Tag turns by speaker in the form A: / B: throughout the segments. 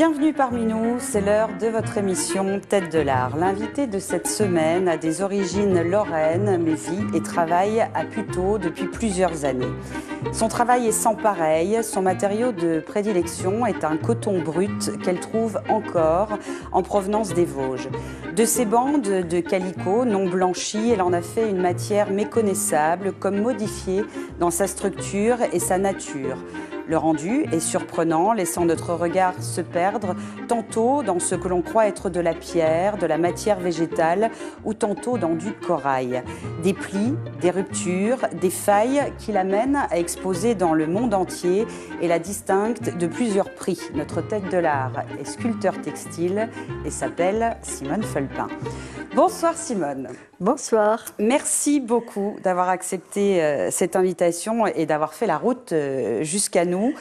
A: Bienvenue parmi nous, c'est l'heure de votre émission Tête de l'Art. L'invité de cette semaine a des origines lorraines, mais vit et travaille à Puteaux depuis plusieurs années. Son travail est sans pareil, son matériau de prédilection est un coton brut qu'elle trouve encore en provenance des Vosges. De ses bandes de calicot non blanchies, elle en a fait une matière méconnaissable, comme modifiée dans sa structure et sa nature. Le rendu est surprenant, laissant notre regard se perdre, tantôt dans ce que l'on croit être de la pierre, de la matière végétale, ou tantôt dans du corail. Des plis, des ruptures, des failles qui l'amènent à exposer dans le monde entier et la distinguent de plusieurs prix. Notre tête de l'art est sculpteur textile et s'appelle Simone Fulpin. Bonsoir Simone.
B: Bonsoir.
A: Merci beaucoup d'avoir accepté cette invitation et d'avoir fait la route jusqu'à nous.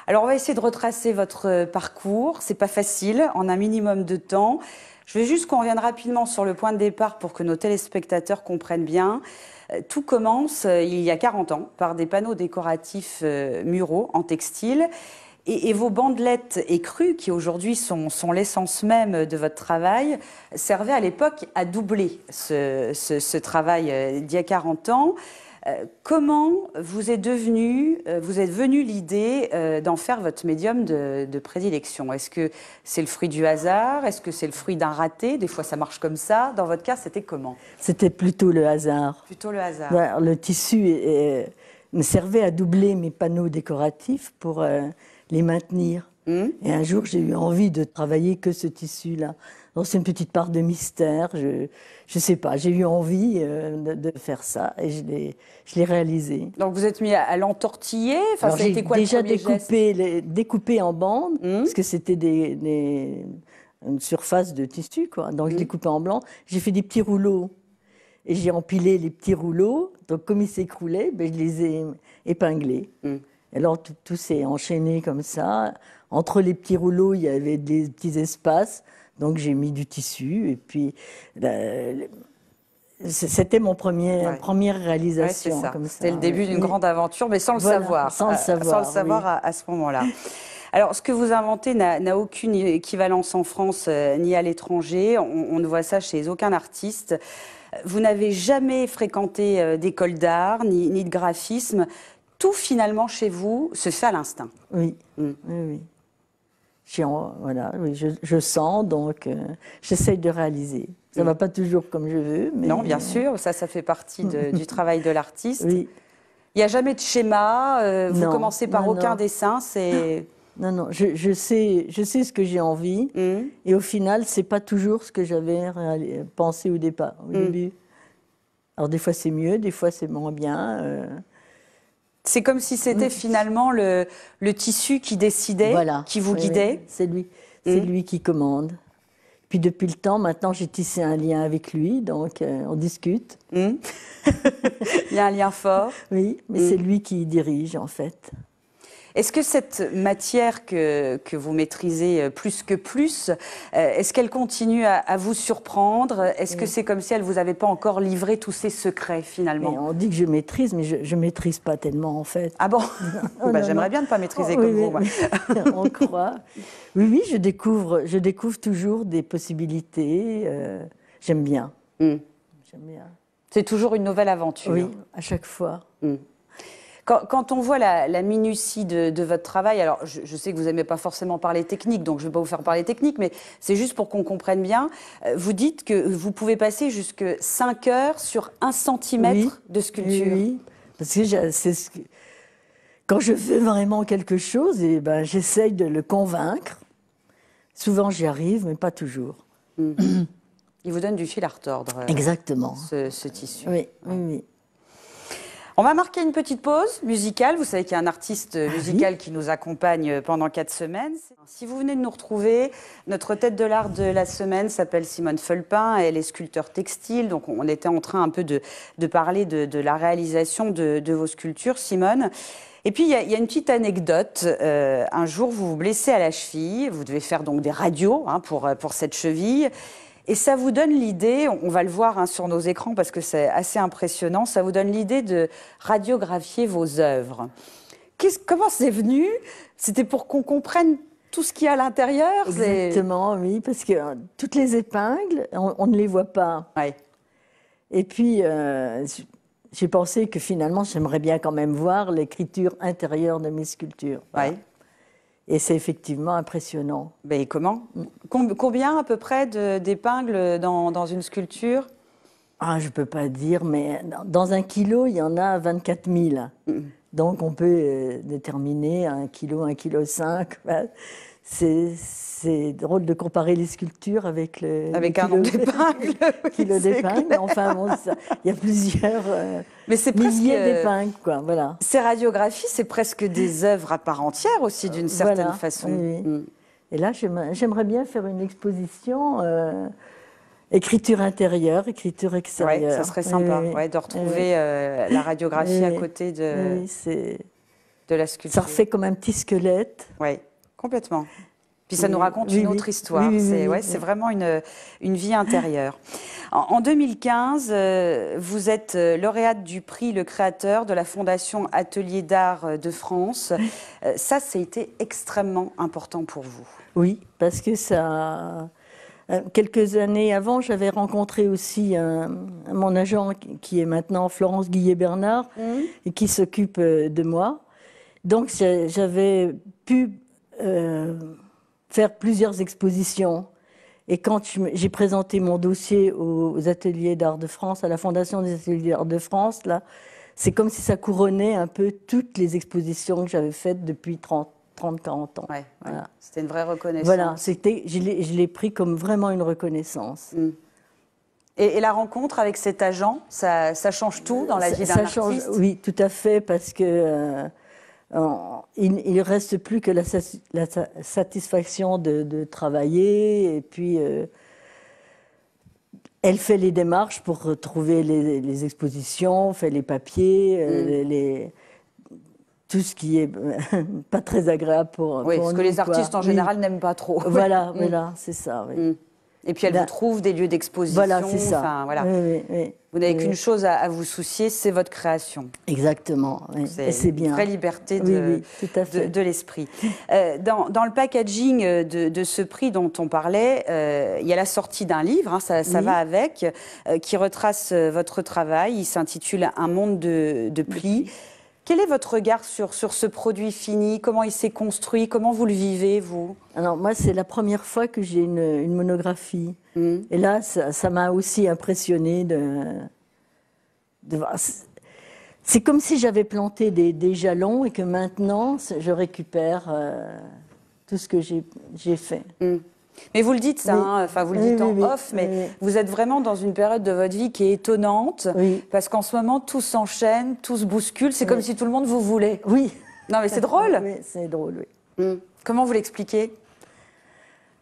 A: Alors on va essayer de retracer votre parcours. C'est pas facile en un minimum de temps. Je veux juste qu'on revienne rapidement sur le point de départ pour que nos téléspectateurs comprennent bien. Tout commence il y a 40 ans par des panneaux décoratifs muraux en textile. Et vos bandelettes écrues, qui aujourd'hui sont l'essence même de votre travail, servaient à l'époque à doubler ce travail d'il y a 40 ans. Comment vous êtes venue l'idée d'en faire votre médium de prédilection? Est-ce que c'est le fruit du hasard? Est-ce que c'est le fruit d'un raté? Des fois, ça marche comme ça. Dans votre cas, c'était comment?
B: C'était plutôt le hasard.
A: Plutôt le hasard.
B: Alors, le tissu me servait à doubler mes panneaux décoratifs pour les maintenir. Et un jour, j'ai eu envie de travailler que ce tissu-là. Donc, c'est une petite part de mystère. Je sais pas, j'ai eu envie de faire ça et je l'ai réalisé.
A: Donc, vous êtes mis à l'entortiller. Enfin,
B: j'ai déjà découpé en bandes, parce que c'était une surface de tissu, quoi. Donc, je l'ai coupé en blanc. J'ai fait des petits rouleaux. Et j'ai empilé les petits rouleaux. Donc, comme ils s'écroulaient, je les ai épinglés. Et alors, tout s'est enchaîné comme ça. Entre les petits rouleaux, il y avait des petits espaces. Donc, j'ai mis du tissu. Et puis, c'était mon première réalisation.
A: Ouais, c'était le début d'une grande aventure, mais sans le savoir.
B: Sans le savoir,
A: à ce moment-là. Alors, ce que vous inventez n'a aucune équivalence en France ni à l'étranger. On ne voit ça chez aucun artiste. Vous n'avez jamais fréquenté d'école d'art ni de graphisme. Tout, finalement, chez vous, se fait à l'instinct.
B: Oui, oui. Je sens, donc j'essaye de réaliser. Ça ne va pas toujours comme je veux. Mais...
A: Non, bien sûr, ça fait partie du travail de l'artiste.
B: Oui.
A: Il n'y a jamais de schéma, vous commencez par aucun dessin, c'est...
B: Non, je sais ce que j'ai envie, et au final, ce n'est pas toujours ce que j'avais pensé au départ, au début. Alors des fois c'est mieux, des fois c'est moins bien.
A: C'est comme si c'était finalement le tissu qui décidait, qui vous guidait.
B: Oui, c'est lui qui commande. Puis depuis le temps, maintenant j'ai tissé un lien avec lui, donc on discute.
A: Il y a un lien fort.
B: Oui, mais c'est lui qui dirige en fait.
A: Est-ce que cette matière que vous maîtrisez plus que plus, est-ce qu'elle continue à vous surprendre? Est-ce que c'est comme si elle ne vous avait pas encore livré tous ses secrets finalement?
B: Mais on dit que je maîtrise, mais je ne maîtrise pas tellement en fait.
A: Ah bon? J'aimerais bien ne pas maîtriser comme vous. Moi.
B: On croit. Oui, je découvre toujours des possibilités. J'aime bien. J'aime bien.
A: C'est toujours une nouvelle aventure.
B: Oui, à chaque fois.
A: Quand on voit la minutie de votre travail, alors je sais que vous n'aimez pas forcément parler technique, donc je ne vais pas vous faire parler technique, mais c'est juste pour qu'on comprenne bien. Vous dites que vous pouvez passer jusque 5 heures sur 1 centimètre de sculpture.
B: Oui, parce que quand je fais vraiment quelque chose, j'essaye de le convaincre. Souvent j'y arrive, mais pas toujours.
A: Il vous donne du fil à retordre.
B: Exactement.
A: Ce tissu.
B: Oui.
A: On va marquer une petite pause musicale. Vous savez qu'il y a un artiste musical qui nous accompagne pendant 4 semaines. Si vous venez de nous retrouver, notre tête de l'art de la semaine s'appelle Simone Fulpin. Elle est sculpteur textile. Donc on était en train un peu de parler de la réalisation de vos sculptures, Simone. Et puis, il y a une petite anecdote. Un jour, vous vous blessez à la cheville. Vous devez faire donc des radios pour cette cheville. Et ça vous donne l'idée, on va le voir sur nos écrans parce que c'est assez impressionnant, ça vous donne l'idée de radiographier vos œuvres. Comment c'est venu? C'était pour qu'on comprenne tout ce qu'il y a à l'intérieur.
B: Exactement, oui, parce que toutes les épingles, on ne les voit pas.
A: Ouais.
B: Et puis, j'ai pensé que finalement, j'aimerais bien quand même voir l'écriture intérieure de mes sculptures. Voilà.
A: Ouais.
B: Et c'est effectivement impressionnant.
A: Ben, comment? Combien à peu près d'épingles dans une sculpture?
B: Ah, je ne peux pas dire, mais dans 1 kilo, il y en a 24 000. Donc, on peut déterminer 1 kilo, 1,5 kg. C'est drôle de comparer les sculptures avec
A: avec un nombre d'épingles.
B: Kilo d'épingles. Enfin, bon, il y a plusieurs milliers d'épingles, quoi. Voilà.
A: Ces radiographies, c'est presque des œuvres à part entière aussi, d'une certaine façon.
B: Oui. Et là, j'aimerais bien faire une exposition écriture intérieure, écriture extérieure.
A: Oui, ça serait sympa de retrouver la radiographie à côté de la sculpture.
B: Ça refait comme un petit squelette.
A: Oui, complètement. Puis ça nous raconte une autre histoire. C'est vraiment une vie intérieure. En 2015, vous êtes lauréate du prix Le Créateur de la Fondation Atelier d'Art de France. Ça a été extrêmement important pour vous.
B: Oui, parce que ça... Quelques années avant, j'avais rencontré aussi mon agent qui est maintenant Florence Guillet-Bernard et qui s'occupe de moi. Donc j'avais pu faire plusieurs expositions. Et quand j'ai présenté mon dossier aux Ateliers d'Art de France, à la Fondation des Ateliers d'Art de France, là, c'est comme si ça couronnait un peu toutes les expositions que j'avais faites depuis 30-40 ans.
A: Ouais, voilà. C'était une vraie reconnaissance.
B: Voilà, je l'ai pris comme vraiment une reconnaissance.
A: Et la rencontre avec cet agent, ça change tout dans la vie d'un artiste?
B: Oui, tout à fait, parce que il ne reste plus que la satisfaction de travailler. Et puis, elle fait les démarches pour trouver les expositions, fait les papiers, tout ce qui est pas très agréable pour
A: Oui, parce que les artistes en général n'aiment pas trop.
B: Voilà, c'est ça. Oui.
A: Et puis elle vous trouve des lieux d'exposition.
B: Voilà, c'est ça.
A: Enfin, voilà.
B: Oui.
A: Vous n'avez qu'une chose à vous soucier, c'est votre création.
B: Exactement. Oui. Et c'est bien.
A: Une vraie liberté
B: tout à fait.
A: de l'esprit. Dans le packaging de ce prix dont on parlait, il y a la sortie d'un livre, ça va avec, qui retrace votre travail. Il s'intitule Un monde de plis. Quel est votre regard sur ce produit fini? Comment il s'est construit? Comment vous le vivez, vous?
B: Alors, moi, c'est la première fois que j'ai une monographie. Et là, ça m'a aussi impressionnée de voir. C'est comme si j'avais planté des jalons et que maintenant, je récupère tout ce que j'ai fait.
A: Mais vous le dites ça, vous le dites en off, mais vous êtes vraiment dans une période de votre vie qui est étonnante, parce qu'en ce moment, tout s'enchaîne, tout se bouscule, c'est comme si tout le monde vous voulait.
B: Oui.
A: Non, mais c'est drôle.
B: Oui, c'est drôle, oui.
A: Comment vous l'expliquez?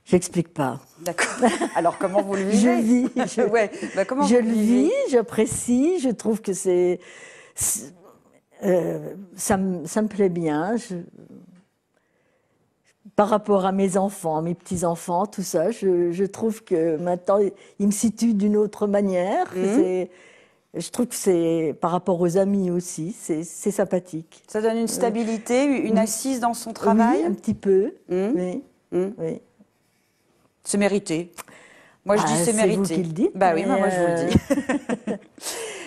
B: J'explique pas.
A: D'accord. Alors, comment vous le vivez?
B: Je vis.
A: Comment
B: je
A: vous
B: le vis, j'apprécie, je trouve que ça me plaît bien. Par rapport à mes enfants, mes petits-enfants, tout ça, je trouve que maintenant, ils me situent d'une autre manière. Je trouve que c'est, par rapport aux amis aussi, c'est sympathique.
A: Ça donne une stabilité, une assise dans son travail?
B: Oui, un petit peu, oui.
A: C'est mérité. Moi, je dis c'est mérité.
B: C'est vous qui le dites.
A: Bah oui, moi je vous le dis.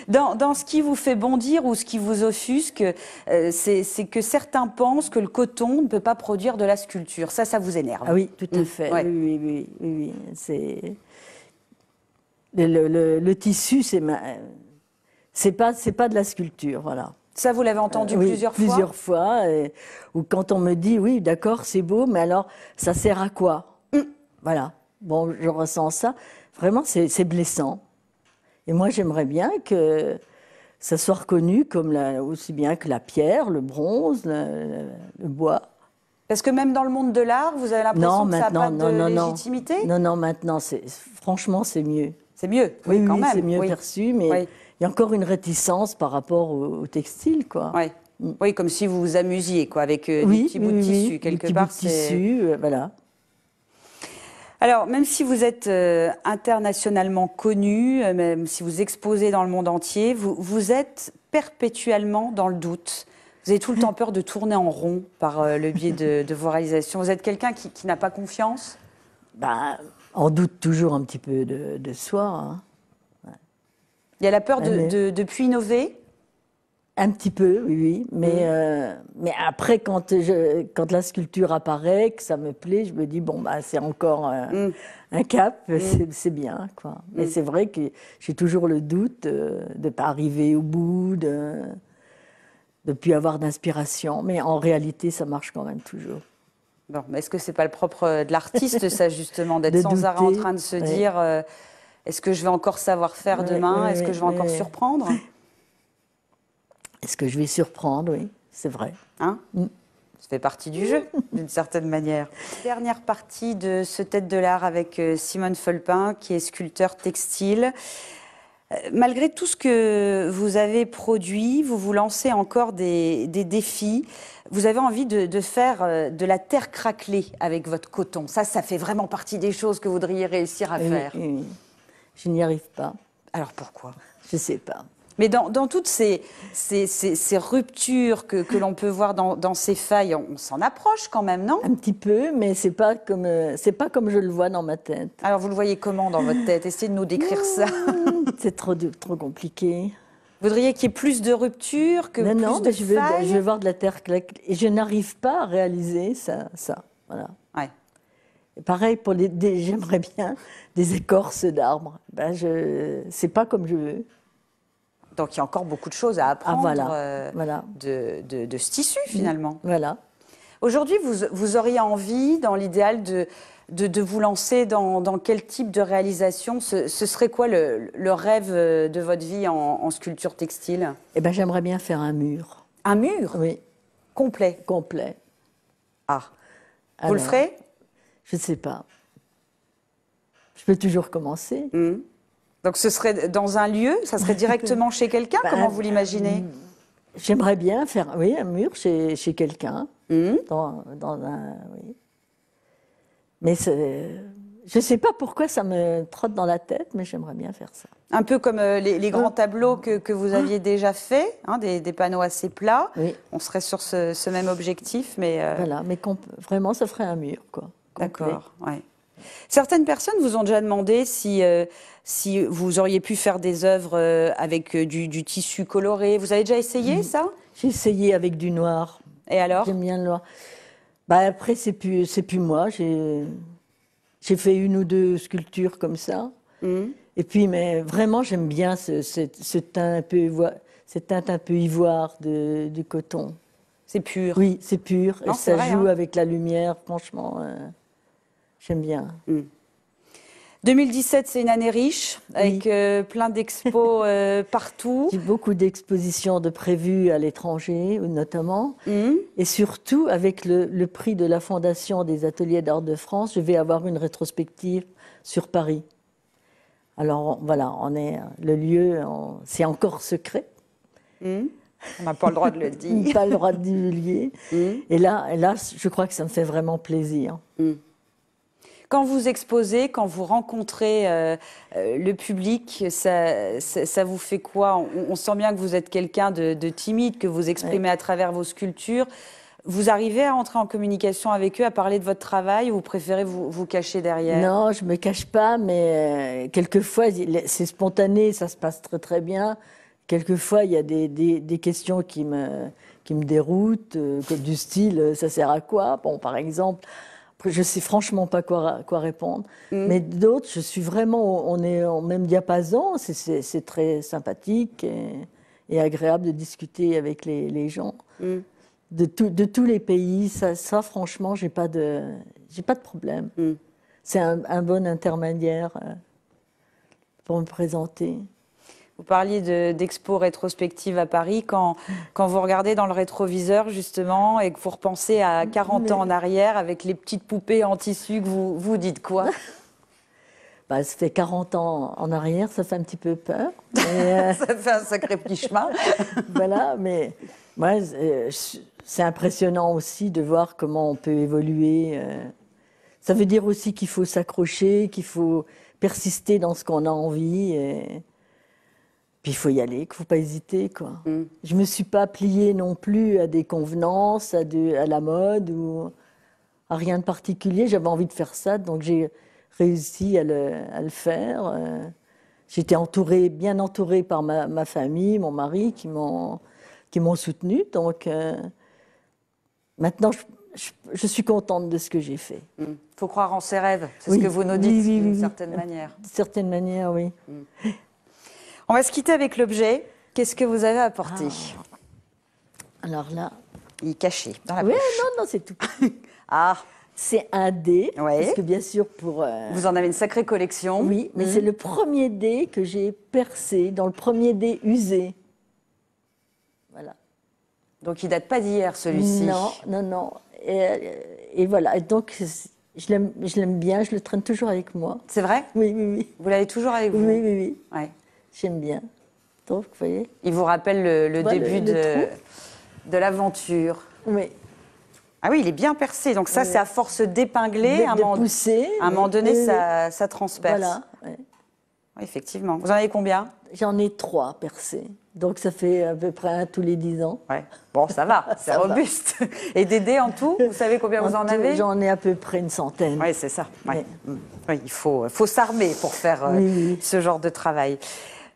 A: Dans ce qui vous fait bondir ou ce qui vous offusque, c'est que certains pensent que le coton ne peut pas produire de la sculpture. Ça vous énerve.
B: Ah oui, tout à fait. Oui. C'est le tissu, c'est pas de la sculpture, voilà.
A: Ça, vous l'avez entendu plusieurs fois?
B: Plusieurs fois. Ou quand on me dit, oui, d'accord, c'est beau, mais alors, ça sert à quoi? Voilà. Bon, je ressens ça. Vraiment, c'est blessant. Et moi, j'aimerais bien que ça soit reconnu comme aussi bien que la pierre, le bronze, le bois.
A: Parce que même dans le monde de l'art, vous avez l'impression que ça n'a pas de légitimité?
B: Non, maintenant, franchement, c'est mieux.
A: C'est mieux, oui, quand même.
B: C'est mieux perçu, mais il y a encore une réticence par rapport au textile, quoi.
A: Oui, comme si vous vous amusiez, quoi, avec des petits bouts de tissu, quelque part.
B: Des petits bouts de tissu, voilà.
A: Alors, même si vous êtes internationalement connu, même si vous exposez dans le monde entier, vous êtes perpétuellement dans le doute. Vous avez tout le temps peur de tourner en rond par le biais de vos réalisations. Vous êtes quelqu'un qui n'a pas confiance?
B: Ben, on doute toujours un petit peu de soi. Hein.
A: Il y a la peur de plus innover?
B: Un petit peu, oui. Mais après, quand la sculpture apparaît, que ça me plaît, je me dis, bon, bah, c'est encore un cap, c'est bien, quoi. Mais c'est vrai que j'ai toujours le doute de ne pas arriver au bout, de ne plus avoir d'inspiration. Mais en réalité, ça marche quand même toujours.
A: Bon, mais est-ce que c'est pas le propre de l'artiste, ça, justement, d'être sans
B: douter,
A: arrêt en train de se dire, est-ce que je vais encore savoir faire demain? Est-ce que je vais encore surprendre?
B: Est-ce que je vais surprendre? Oui, c'est vrai.
A: Hein? Ça fait partie du jeu, d'une certaine manière. Dernière partie de ce Tête de l'Art avec Simone Fulpin, qui est sculpteur textile. Malgré tout ce que vous avez produit, vous vous lancez encore des défis. Vous avez envie de faire de la terre craquelée avec votre coton. Ça fait vraiment partie des choses que vous voudriez réussir à faire.
B: Oui. Je n'y arrive pas.
A: Alors pourquoi?
B: Je ne sais pas.
A: Mais dans toutes ces ruptures que l'on peut voir dans ces failles, on s'en approche quand même, non?
B: Un petit peu, mais c'est pas comme je le vois dans ma tête.
A: Alors vous le voyez comment dans votre tête? Essayez de nous décrire ça.
B: C'est trop compliqué.
A: Vous voudriez qu'il y ait plus de ruptures, que plus de failles?
B: Je veux voir de la terre claquée. Et je n'arrive pas à réaliser ça. Voilà.
A: Ouais.
B: Et pareil, j'aimerais bien des écorces d'arbres. Ben, c'est pas comme je veux.
A: Donc il y a encore beaucoup de choses à apprendre
B: voilà.
A: de ce tissu, finalement.
B: Voilà.
A: Aujourd'hui, vous auriez envie, dans l'idéal, de vous lancer dans quel type de réalisation? Ce serait quoi le rêve de votre vie en sculpture textile?
B: Eh ben, j'aimerais bien faire un mur.
A: Un mur?
B: Oui.
A: Complet?
B: Complet.
A: Ah. Vous le ferez?
B: Je ne sais pas. Je peux toujours commencer.
A: Donc ce serait dans un lieu? Ça serait directement chez quelqu'un? Comment vous l'imaginez?
B: J'aimerais bien faire un mur chez quelqu'un. Dans un... Oui. Mais je ne sais pas pourquoi ça me trotte dans la tête, mais j'aimerais bien faire ça.
A: Un peu comme les grands tableaux que vous aviez déjà faits, hein, des panneaux assez plats. Oui. On serait sur ce même objectif, mais...
B: Voilà, mais vraiment, ça ferait un mur, quoi.
A: D'accord, ouais. Certaines personnes vous ont déjà demandé si vous auriez pu faire des œuvres avec du tissu coloré. Vous avez déjà essayé ça?
B: J'ai essayé avec du noir.
A: Et alors?
B: J'aime bien le noir. Bah, après, c'est plus moi. J'ai fait une ou deux sculptures comme ça. Et puis, mais vraiment, j'aime bien ce teint un peu, cette teinte un peu ivoire du coton.
A: C'est pur.
B: Oui, c'est pur.
A: Non,
B: et ça
A: vrai,
B: joue
A: hein.
B: avec la lumière, franchement. J'aime bien.
A: 2017, c'est une année riche, avec plein d'expos partout.
B: J'ai beaucoup d'expositions de prévues à l'étranger, notamment. Et surtout, avec le prix de la Fondation des Ateliers d'Art de France, je vais avoir une rétrospective sur Paris. Alors, voilà, le lieu, c'est encore secret.
A: On n'a pas le droit de le dire.
B: Pas le droit de divulguer. Et là, je crois que ça me fait vraiment plaisir.
A: Quand vous exposez, quand vous rencontrez le public, ça vous fait quoi? On sent bien que vous êtes quelqu'un de timide, que vous exprimez à travers vos sculptures. Vous arrivez à entrer en communication avec eux, à parler de votre travail, ou vous préférez vous cacher derrière?
B: Non, je ne me cache pas, mais quelquefois, c'est spontané, ça se passe très très bien. Quelquefois, il y a des questions qui me déroutent, du style « ça sert à quoi ?» Bon, par exemple... Je ne sais franchement pas quoi répondre. Mais d'autres, je suis vraiment... On est en même diapason. C'est très sympathique et agréable de discuter avec les gens. De tous les pays. Ça franchement, j'ai pas de problème. C'est un bon intermédiaire pour me présenter.
A: Vous parliez d'expo rétrospective à Paris. Quand vous regardez dans le rétroviseur, justement, et que vous repensez à 40 ans en arrière avec les petites poupées en tissu, que vous dites quoi?
B: Bah, ça fait 40 ans en arrière, ça fait un petit peu peur.
A: Mais ça fait un sacré petit chemin.
B: Voilà, mais moi, c'est impressionnant aussi de voir comment on peut évoluer. Ça veut dire aussi qu'il faut s'accrocher, qu'il faut persister dans ce qu'on a envie. Puis il faut y aller, qu'il ne faut pas hésiter, quoi. Je ne me suis pas pliée non plus à des convenances, à la mode ou à rien de particulier. J'avais envie de faire ça, donc j'ai réussi à le faire. J'étais bien entourée par ma famille, mon mari, qui m'ont soutenue. Donc maintenant, je suis contente de ce que j'ai fait.
A: Il faut croire en ses rêves, c'est ce que vous nous dites d'une certaine manière.
B: D'une certaine manière, oui.
A: On va se quitter avec l'objet. Qu'est-ce que vous avez apporté?
B: Alors là...
A: Il est caché dans la poche.
B: Non, c'est tout. C'est un dé, parce que bien sûr pour...
A: Vous en avez une sacrée collection.
B: Oui, mais c'est le premier dé que j'ai percé, dans le premier dé usé. Voilà.
A: Donc il date pas d'hier, celui-ci.
B: Non. Et voilà, et donc je l'aime bien, je le traîne toujours avec moi.
A: C'est vrai?
B: Oui.
A: Vous l'avez toujours avec vous?
B: Oui.
A: Ouais.
B: J'aime bien. Donc, vous voyez.
A: Il vous rappelle le début de l'aventure.
B: Oui.
A: Ah oui, il est bien percé. Donc ça, c'est à force d'épingler, à un moment donné, ça transperce.
B: Voilà.
A: Oui, effectivement. Vous en avez combien?
B: J'en ai 3 percés. Donc ça fait à peu près un tous les 10 ans.
A: Ouais. Bon, ça va, c'est robuste. Et des dés en tout, vous savez combien vous en avez?
B: J'en ai à peu près une centaine.
A: Oui, c'est ça. Ouais. Oui, il faut s'armer pour faire ce genre de travail.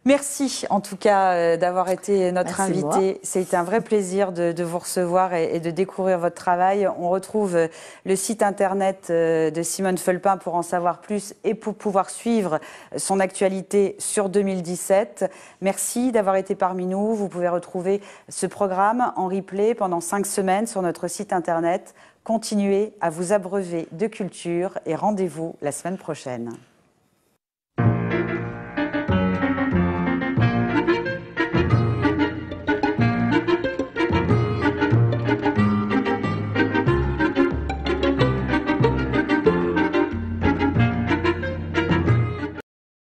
A: Merci en tout cas d'avoir été notre invité. C'est un vrai plaisir de vous recevoir et de découvrir votre travail. On retrouve le site internet de Simone Fulpin pour en savoir plus et pour pouvoir suivre son actualité sur 2017. Merci d'avoir été parmi nous. Vous pouvez retrouver ce programme en replay pendant 5 semaines sur notre site internet. Continuez à vous abreuver de culture et rendez-vous la semaine prochaine.